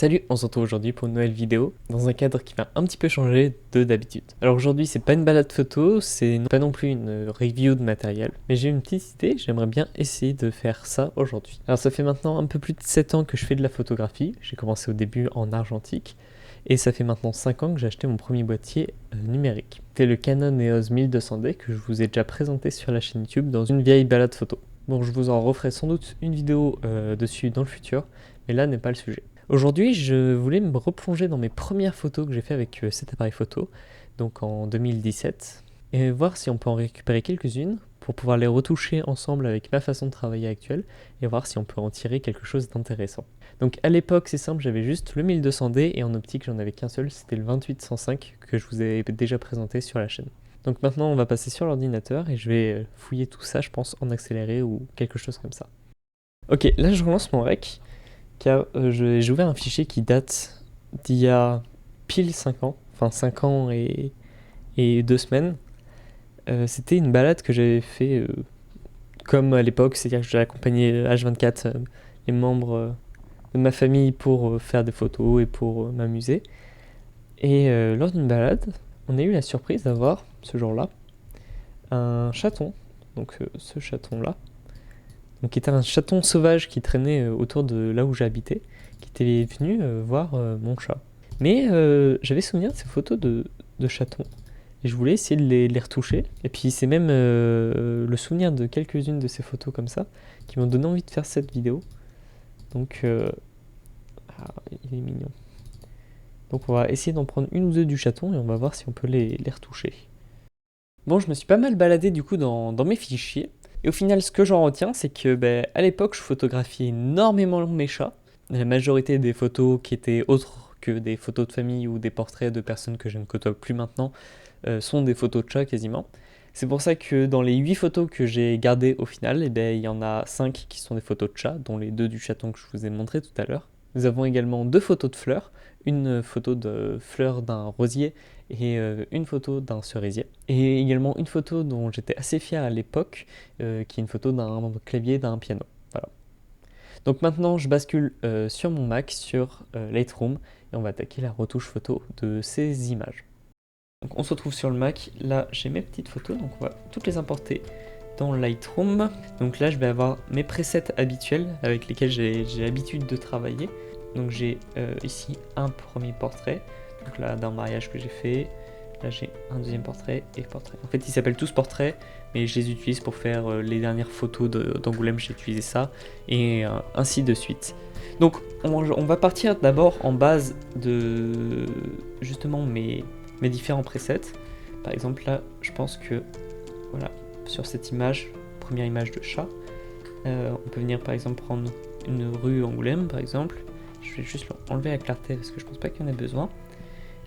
Salut, on se retrouve aujourd'hui pour une nouvelle vidéo, dans un cadre qui va un petit peu changer de d'habitude. Alors aujourd'hui c'est pas une balade photo, c'est pas non plus une review de matériel, mais j'ai une petite idée, j'aimerais bien essayer de faire ça aujourd'hui. Alors ça fait maintenant un peu plus de 7 ans que je fais de la photographie, j'ai commencé au début en argentique, et ça fait maintenant 5 ans que j'ai acheté mon premier boîtier numérique. C'est le Canon EOS 1200D que je vous ai déjà présenté sur la chaîne YouTube dans une vieille balade photo. Bon, je vous en referai sans doute une vidéo dessus dans le futur, mais là n'est pas le sujet. Aujourd'hui, je voulais me replonger dans mes premières photos que j'ai fait avec cet appareil photo, donc en 2017, et voir si on peut en récupérer quelques-unes pour pouvoir les retoucher ensemble avec ma façon de travailler actuelle et voir si on peut en tirer quelque chose d'intéressant. Donc à l'époque, c'est simple, j'avais juste le 1200D et en optique, j'en avais qu'un seul, c'était le 28-105 que je vous ai déjà présenté sur la chaîne. Donc maintenant, on va passer sur l'ordinateur et je vais fouiller tout ça, je pense, en accéléré ou quelque chose comme ça. Ok, là je relance mon rec. Car j'ai ouvert un fichier qui date d'il y a pile 5 ans, enfin 5 ans et 2 semaines. C'était une balade que j'avais fait comme à l'époque, c'est-à-dire que j'ai accompagné H24 les membres de ma famille pour faire des photos et pour m'amuser. Et lors d'une balade, on a eu la surprise d'avoir, ce jour-là, un chaton, donc ce chaton-là, donc qui était un chaton sauvage qui traînait autour de là où j'habitais, qui était venu voir mon chat. Mais j'avais souvenir de ces photos de chatons, et je voulais essayer de les retoucher. Et puis c'est même le souvenir de quelques-unes de ces photos comme ça, qui m'ont donné envie de faire cette vidéo. Donc, il est mignon. Donc on va essayer d'en prendre une ou deux du chaton, et on va voir si on peut les retoucher. Bon, je me suis pas mal baladé du coup dans mes fichiers. Et au final, ce que j'en retiens, c'est que à l'époque, je photographiais énormément mes chats. La majorité des photos qui étaient autres que des photos de famille ou des portraits de personnes que je ne côtoie plus maintenant sont des photos de chats quasiment. C'est pour ça que dans les 8 photos que j'ai gardées au final, il y en a 5 qui sont des photos de chats, dont les 2 du chaton que je vous ai montré tout à l'heure. Nous avons également 2 photos de fleurs, une photo de fleurs d'un rosier et une photo d'un cerisier. Et également une photo dont j'étais assez fier à l'époque, qui est une photo d'un clavier d'un piano. Voilà. Donc maintenant je bascule sur mon Mac, sur Lightroom, et on va attaquer la retouche photo de ces images. Donc on se retrouve sur le Mac, là j'ai mes petites photos, donc on va toutes les importer dans Lightroom. Donc là je vais avoir mes presets habituels avec lesquels j'ai l'habitude de travailler. Donc j'ai ici un premier portrait, donc là d'un mariage que j'ai fait. Là j'ai un deuxième portrait et portrait. En fait ils s'appellent tous portraits, mais je les utilise pour faire les dernières photos d'Angoulême, j'ai utilisé ça, et ainsi de suite. Donc on va partir d'abord en base de justement mes différents presets. Par exemple là je pense que voilà, sur cette image, première image de chat, on peut venir par exemple prendre une rue Angoulême par exemple. Je vais juste enlever la clarté parce que je pense pas qu'il y en ait besoin.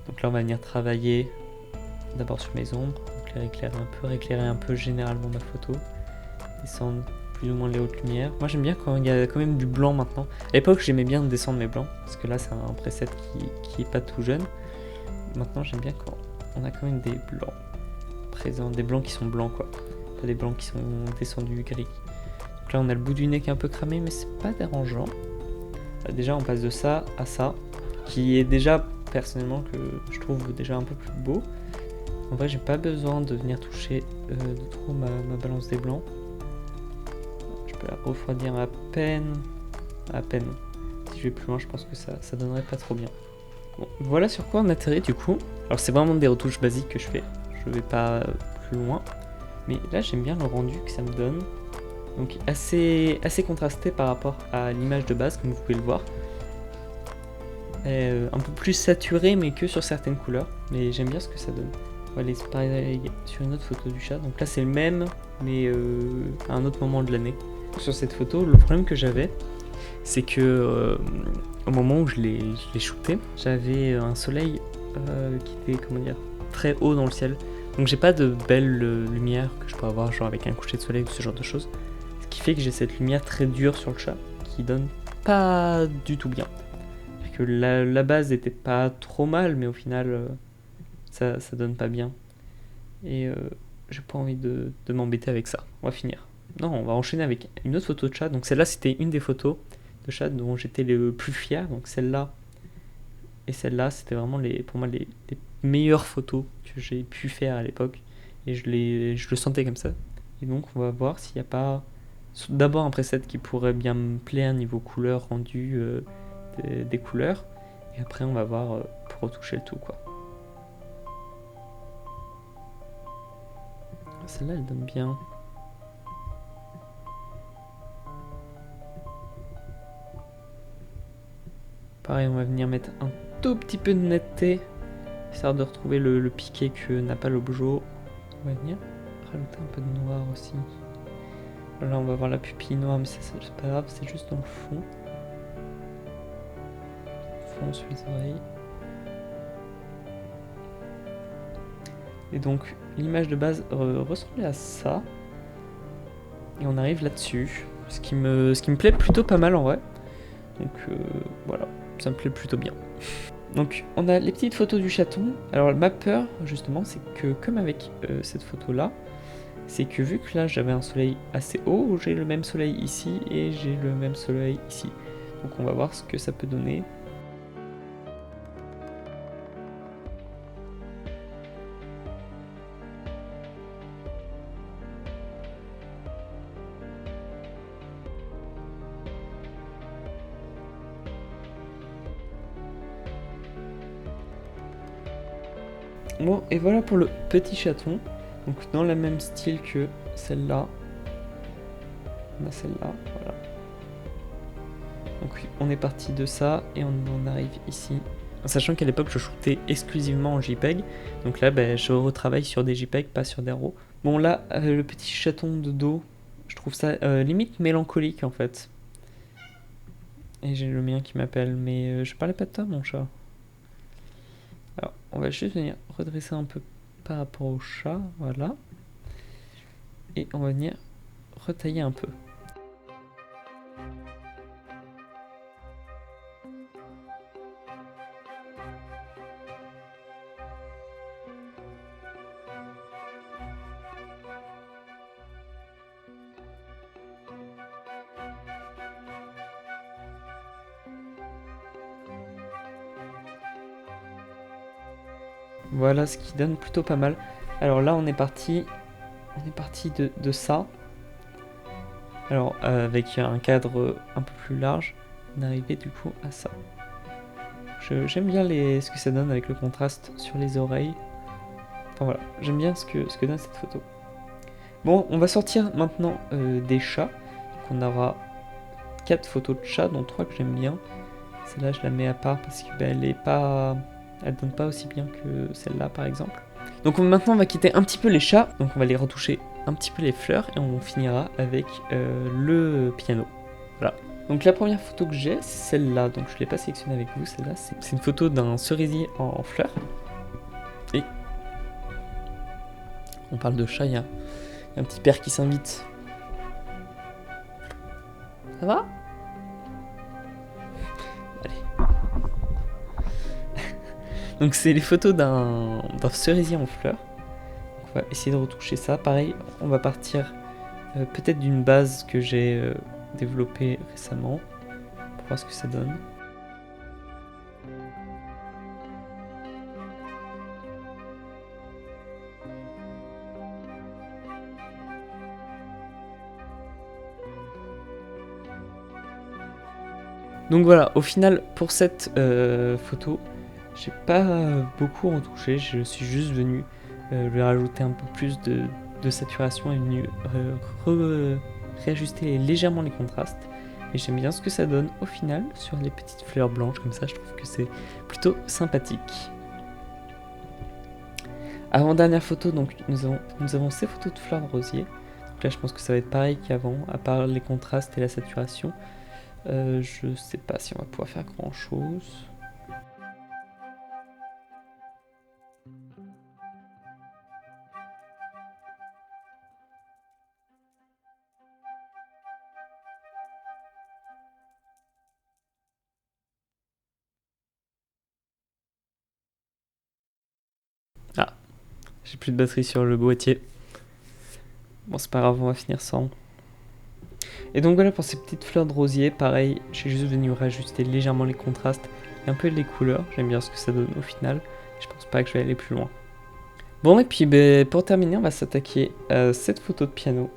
Donc là on va venir travailler d'abord sur mes ombres, donc rééclairer un peu généralement ma photo, descendre plus ou moins les hautes lumières. Moi j'aime bien quand il y a quand même du blanc maintenant. À l'époque j'aimais bien descendre mes blancs, parce que là c'est un preset qui est pas tout jeune. Maintenant j'aime bien quand on a quand même des blancs présents, des blancs qui sont blancs quoi, pas des blancs qui sont descendus gris. Donc là on a le bout du nez qui est un peu cramé, mais c'est pas dérangeant. Déjà on passe de ça à ça, qui est déjà personnellement que je trouve déjà un peu plus beau. En vrai j'ai pas besoin de venir toucher de trop ma balance des blancs. Je peux la refroidir à peine. Si je vais plus loin je pense que ça donnerait pas trop bien. Bon, voilà sur quoi on atterrit du coup. Alors c'est vraiment des retouches basiques que je fais, je vais pas plus loin. Mais là j'aime bien le rendu que ça me donne. Donc assez contrasté par rapport à l'image de base comme vous pouvez le voir. Un peu plus saturé mais que sur certaines couleurs. Mais j'aime bien ce que ça donne. On va aller pareil sur une autre photo du chat. Donc là c'est le même mais à un autre moment de l'année. Sur cette photo le problème que j'avais c'est que au moment où je l'ai shooté, j'avais un soleil qui était comment dire très haut dans le ciel. Donc j'ai pas de belle lumière que je peux avoir genre avec un coucher de soleil ou ce genre de choses. Ce qui fait que j'ai cette lumière très dure sur le chat qui donne pas du tout bien. Que la base était pas trop mal mais au final ça donne pas bien. Et j'ai pas envie de m'embêter avec ça. On va finir. Non, on va enchaîner avec une autre photo de chat. Donc celle-là c'était une des photos de chat dont j'étais le plus fier. Donc celle-là et celle-là, c'était vraiment pour moi les meilleures photos que j'ai pu faire à l'époque. Et je le sentais comme ça. Et donc on va voir s'il n'y a pas d'abord un preset qui pourrait bien me plaire niveau couleur rendu des couleurs. Et après on va voir pour retoucher le tout quoi. Celle-là elle donne bien. Pareil, on va venir mettre un tout petit peu de netteté, histoire de retrouver le piqué que n'a pas l'objet. On va venir rajouter un peu de noir aussi. Là, on va voir la pupille noire, mais c'est pas grave, c'est juste dans le fond. Fond sur les oreilles. Et donc, l'image de base ressemblait à ça. Et on arrive là-dessus. Ce qui me plaît plutôt pas mal en vrai. Donc voilà, ça me plaît plutôt bien. Donc on a les petites photos du chaton. Alors ma peur justement c'est que comme avec cette photo là, c'est que vu que là j'avais un soleil assez haut, j'ai le même soleil ici et j'ai le même soleil ici. Donc on va voir ce que ça peut donner. Bon, et voilà pour le petit chaton. Donc dans le même style que celle-là. On a celle-là, voilà. Donc on est parti de ça et on en arrive ici. Sachant qu'à l'époque je shootais exclusivement en JPEG. Donc là je retravaille sur des JPEG, pas sur des RAW. Bon là, le petit chaton de dos, je trouve ça limite mélancolique en fait. Et j'ai le mien qui m'appelle, mais je parlais pas de toi mon chat. Alors, on va juste venir redresser un peu par rapport au chat, voilà. Et on va venir retailler un peu. Voilà ce qui donne plutôt pas mal. Alors là on est parti de ça. Alors avec un cadre un peu plus large, on est arrivé du coup à ça. J'aime bien ce que ça donne avec le contraste sur les oreilles. Enfin voilà, j'aime bien ce que donne cette photo. Bon, on va sortir maintenant des chats. Donc on aura 4 photos de chats, dont 3 que j'aime bien. Celle-là, je la mets à part parce que elle donne pas aussi bien que celle-là, par exemple. Donc maintenant, on va quitter un petit peu les chats. Donc on va les retoucher un petit peu les fleurs et on finira avec le piano. Voilà. Donc la première photo que j'ai, c'est celle-là. Donc je l'ai pas sélectionnée avec vous. Celle-là, c'est une photo d'un cerisier en fleurs. Et on parle de chat, il y a un petit père qui s'invite. Ça va ? Allez. Donc c'est les photos d'un cerisier en fleurs. Donc on va essayer de retoucher ça. Pareil, on va partir peut-être d'une base que j'ai développée récemment. Pour voir ce que ça donne. Donc voilà, au final, pour cette photo, j'ai pas beaucoup retouché, je suis juste venu lui rajouter un peu plus de saturation et venu réajuster légèrement les contrastes. Et j'aime bien ce que ça donne au final sur les petites fleurs blanches comme ça, je trouve que c'est plutôt sympathique. Avant-dernière photo, donc nous avons ces photos de fleurs de rosier. Donc là je pense que ça va être pareil qu'avant, à part les contrastes et la saturation. Je sais pas si on va pouvoir faire grand chose. Ah, j'ai plus de batterie sur le boîtier. Bon, c'est pas grave, on va finir sans. Et donc voilà pour ces petites fleurs de rosier, pareil, j'ai juste venu rajuster légèrement les contrastes et un peu les couleurs. J'aime bien ce que ça donne au final. Je pense pas que je vais aller plus loin. Bon, et puis pour terminer, on va s'attaquer à cette photo de piano.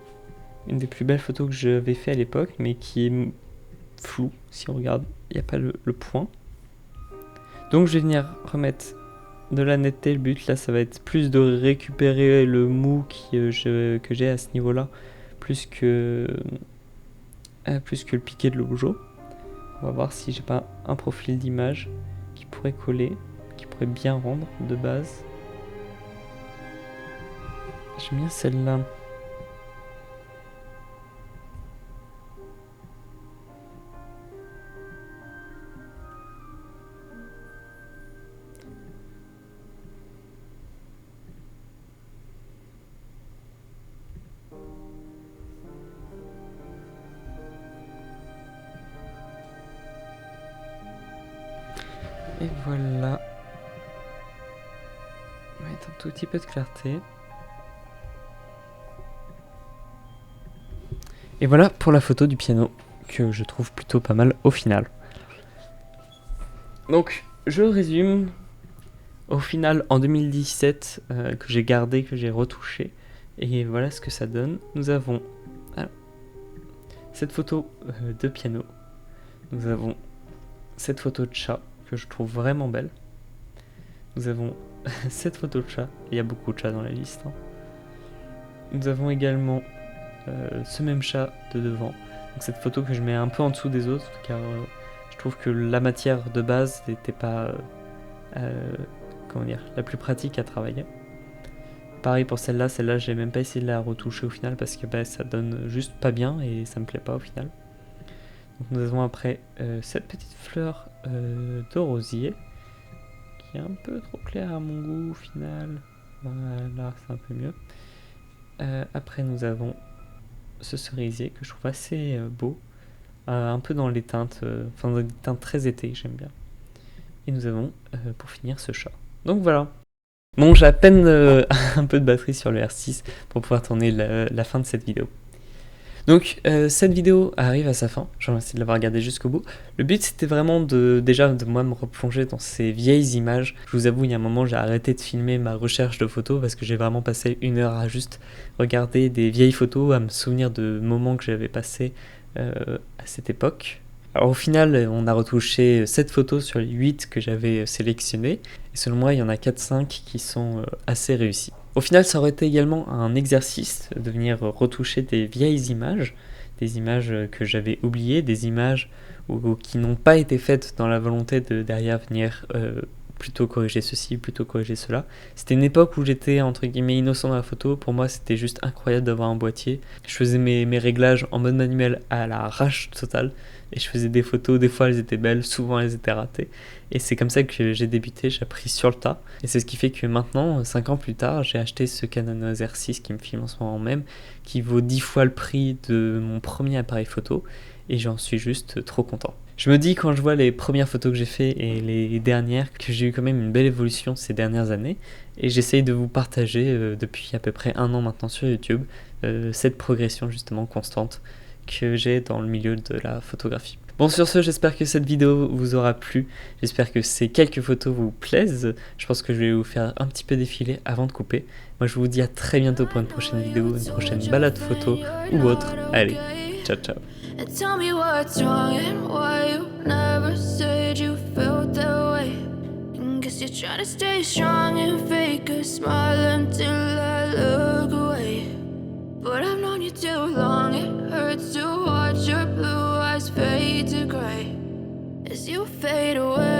Une des plus belles photos que j'avais fait à l'époque, mais qui est floue. Si on regarde, il n'y a pas le point. Donc je vais venir remettre de la netteté. Le but là, ça va être plus de récupérer le mou que j'ai à ce niveau-là, plus que le piqué de l'objet. On va voir si j'ai pas un profil d'image qui pourrait coller, qui pourrait bien rendre de base. J'aime bien celle-là. Et voilà. On va mettre un tout petit peu de clarté. Et voilà pour la photo du piano, que je trouve plutôt pas mal au final. Donc, je résume. Au final, en 2017, que j'ai gardé, que j'ai retouché. Et voilà ce que ça donne. Nous avons cette photo de piano. Nous avons cette photo de chat, que je trouve vraiment belle. Nous avons cette photo de chat. Il y a beaucoup de chats dans la liste. Hein. Nous avons également ce même chat de devant. Donc cette photo que je mets un peu en dessous des autres, car je trouve que la matière de base n'était pas la plus pratique à travailler. Pareil pour celle-là, j'ai même pas essayé de la retoucher au final parce que ça donne juste pas bien et ça me plaît pas au final. Donc nous avons après cette petite fleur de rosier qui est un peu trop claire à mon goût au final. Voilà, c'est un peu mieux. Après nous avons ce cerisier que je trouve assez beau, un peu dans les teintes, dans des teintes très été, j'aime bien. Et nous avons pour finir ce chat. Donc voilà. Bon, j'ai à peine un peu de batterie sur le R6 pour pouvoir tourner la fin de cette vidéo. Donc cette vidéo arrive à sa fin, je vous remercie de l'avoir regardé jusqu'au bout. Le but c'était vraiment de moi me replonger dans ces vieilles images. Je vous avoue, il y a un moment j'ai arrêté de filmer ma recherche de photos parce que j'ai vraiment passé 1 heure à juste regarder des vieilles photos, à me souvenir de moments que j'avais passés à cette époque. Alors au final, on a retouché 7 photos sur les 8 que j'avais sélectionnées, et selon moi, il y en a 4-5 qui sont assez réussis. Au final, ça aurait été également un exercice de venir retoucher des vieilles images, des images que j'avais oubliées, des images qui n'ont pas été faites dans la volonté de derrière venir plutôt corriger ceci, plutôt corriger cela. C'était une époque où j'étais entre guillemets innocent dans la photo. Pour moi, c'était juste incroyable d'avoir un boîtier. Je faisais mes réglages en mode manuel à la arrache totale. Et je faisais des photos, des fois elles étaient belles, souvent elles étaient ratées. Et c'est comme ça que j'ai débuté, j'ai appris sur le tas. Et c'est ce qui fait que maintenant, 5 ans plus tard, j'ai acheté ce Canon R6 qui me filme en ce moment même, qui vaut 10 fois le prix de mon premier appareil photo. Et j'en suis juste trop content. Je me dis quand je vois les premières photos que j'ai fait et les dernières, que j'ai eu quand même une belle évolution ces dernières années. Et j'essaye de vous partager depuis à peu près 1 an maintenant sur YouTube, cette progression justement constante que j'ai dans le milieu de la photographie. Bon, sur ce, j'espère que cette vidéo vous aura plu, j'espère que ces quelques photos vous plaisent. Je pense que je vais vous faire un petit peu défiler avant de couper. Moi je vous dis à très bientôt pour une prochaine vidéo, une prochaine balade photo ou autre. Allez, ciao ciao. Tell me what's wrong and why you never said you felt that way. Guess you're trying to stay strong and fake a smile until I look away. But I've known you too long, it hurts to watch your blue eyes fade to gray as you fade away.